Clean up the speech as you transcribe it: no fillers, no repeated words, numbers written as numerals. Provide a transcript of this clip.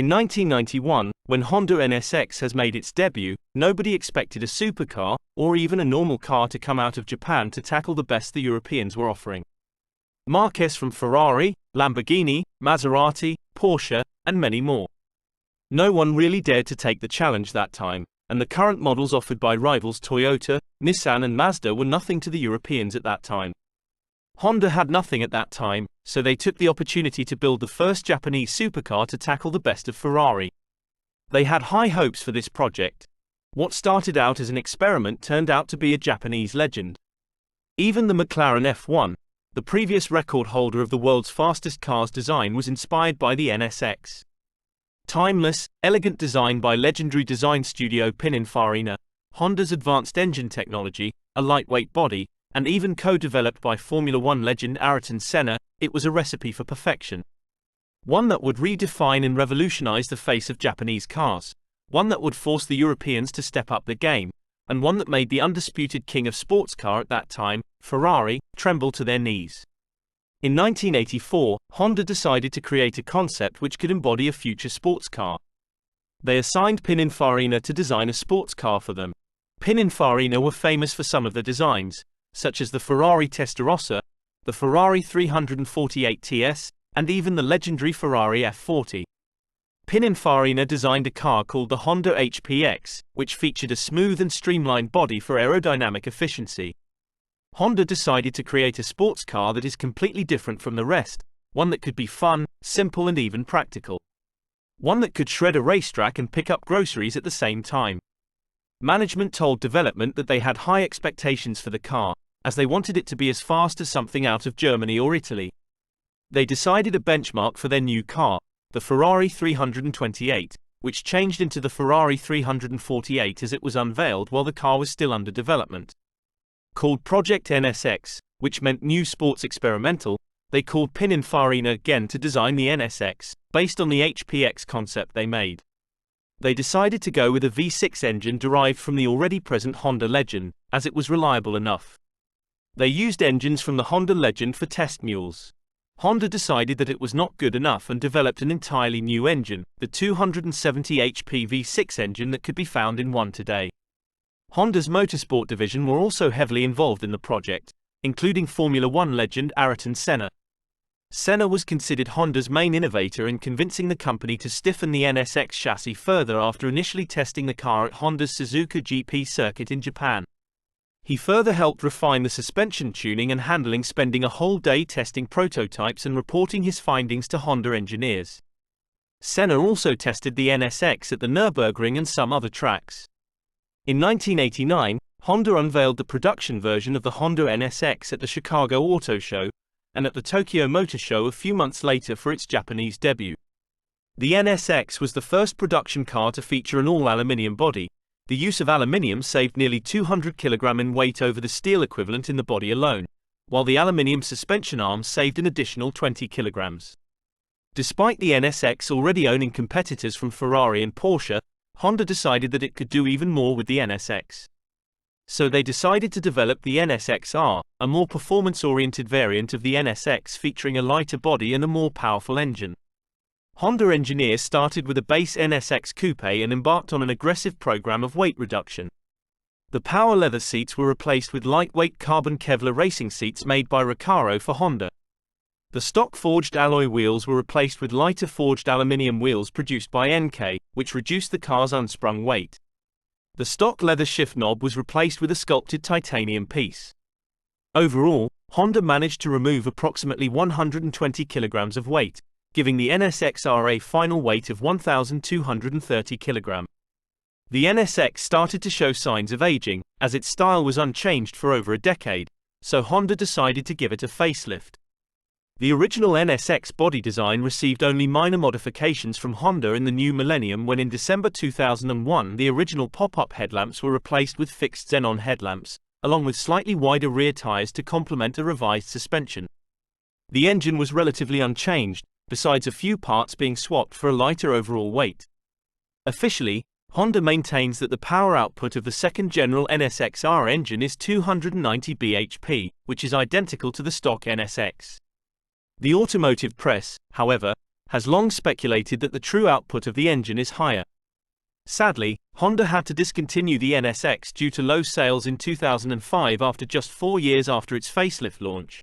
In 1991, when Honda NSX has made its debut, nobody expected a supercar, or even a normal car to come out of Japan to tackle the best the Europeans were offering. Marques from Ferrari, Lamborghini, Maserati, Porsche, and many more. No one really dared to take the challenge that time, and the current models offered by rivals Toyota, Nissan and Mazda were nothing to the Europeans at that time. Honda had nothing at that time, so they took the opportunity to build the first Japanese supercar to tackle the best of Ferrari. They had high hopes for this project. What started out as an experiment turned out to be a Japanese legend. Even the McLaren F1, the previous record holder of the world's fastest car's design, was inspired by the NSX. Timeless, elegant design by legendary design studio Pininfarina, Honda's advanced engine technology, a lightweight body, and even co-developed by Formula One legend Ayrton Senna, it was a recipe for perfection. One that would redefine and revolutionize the face of Japanese cars, one that would force the Europeans to step up the game, and one that made the undisputed king of sports car at that time, Ferrari, tremble to their knees. In 1984, Honda decided to create a concept which could embody a future sports car. They assigned Pininfarina to design a sports car for them. Pininfarina were famous for some of the designs, such as the Ferrari Testarossa, the Ferrari 348 TS, and even the legendary Ferrari F40. Pininfarina designed a car called the Honda HPX, which featured a smooth and streamlined body for aerodynamic efficiency. Honda decided to create a sports car that is completely different from the rest, one that could be fun, simple and even practical. One that could shred a racetrack and pick up groceries at the same time. Management told development that they had high expectations for the car, as they wanted it to be as fast as something out of Germany or Italy. They decided a benchmark for their new car, the Ferrari 328, which changed into the Ferrari 348 as it was unveiled while the car was still under development. Called Project NSX, which meant New Sports Experimental, they called Pininfarina again to design the NSX, based on the HPX concept they made. They decided to go with a V6 engine derived from the already present Honda Legend, as it was reliable enough. They used engines from the Honda Legend for test mules. Honda decided that it was not good enough and developed an entirely new engine, the 270 HP V6 engine that could be found in one today. Honda's motorsport division were also heavily involved in the project, including Formula One legend Ayrton Senna. Senna was considered Honda's main innovator in convincing the company to stiffen the NSX chassis further after initially testing the car at Honda's Suzuka GP circuit in Japan. He further helped refine the suspension tuning and handling, spending a whole day testing prototypes and reporting his findings to Honda engineers. Senna also tested the NSX at the Nürburgring and some other tracks. In 1989, Honda unveiled the production version of the Honda NSX at the Chicago Auto Show, and at the Tokyo Motor Show a few months later for its Japanese debut. The NSX was the first production car to feature an all-aluminium body. The use of aluminium saved nearly 200 kg in weight over the steel equivalent in the body alone, while the aluminium suspension arms saved an additional 20 kg. Despite the NSX already owning competitors from Ferrari and Porsche, Honda decided that it could do even more with the NSX. So they decided to develop the NSX-R, a more performance-oriented variant of the NSX featuring a lighter body and a more powerful engine. Honda engineers started with a base NSX coupe and embarked on an aggressive program of weight reduction. The power leather seats were replaced with lightweight carbon Kevlar racing seats made by Recaro for Honda. The stock forged alloy wheels were replaced with lighter forged aluminium wheels produced by NK, which reduced the car's unsprung weight. The stock leather shift knob was replaced with a sculpted titanium piece. Overall, Honda managed to remove approximately 120 kg of weight, giving the NSX-R a final weight of 1,230 kg. The NSX started to show signs of aging, as its style was unchanged for over a decade, so Honda decided to give it a facelift. The original NSX body design received only minor modifications from Honda in the new millennium when in December 2001 the original pop-up headlamps were replaced with fixed xenon headlamps, along with slightly wider rear tires to complement a revised suspension. The engine was relatively unchanged, besides a few parts being swapped for a lighter overall weight. Officially, Honda maintains that the power output of the second general NSX-R engine is 290 bhp, which is identical to the stock NSX. The automotive press, however, has long speculated that the true output of the engine is higher. Sadly, Honda had to discontinue the NSX due to low sales in 2005 after just 4 years after its facelift launch.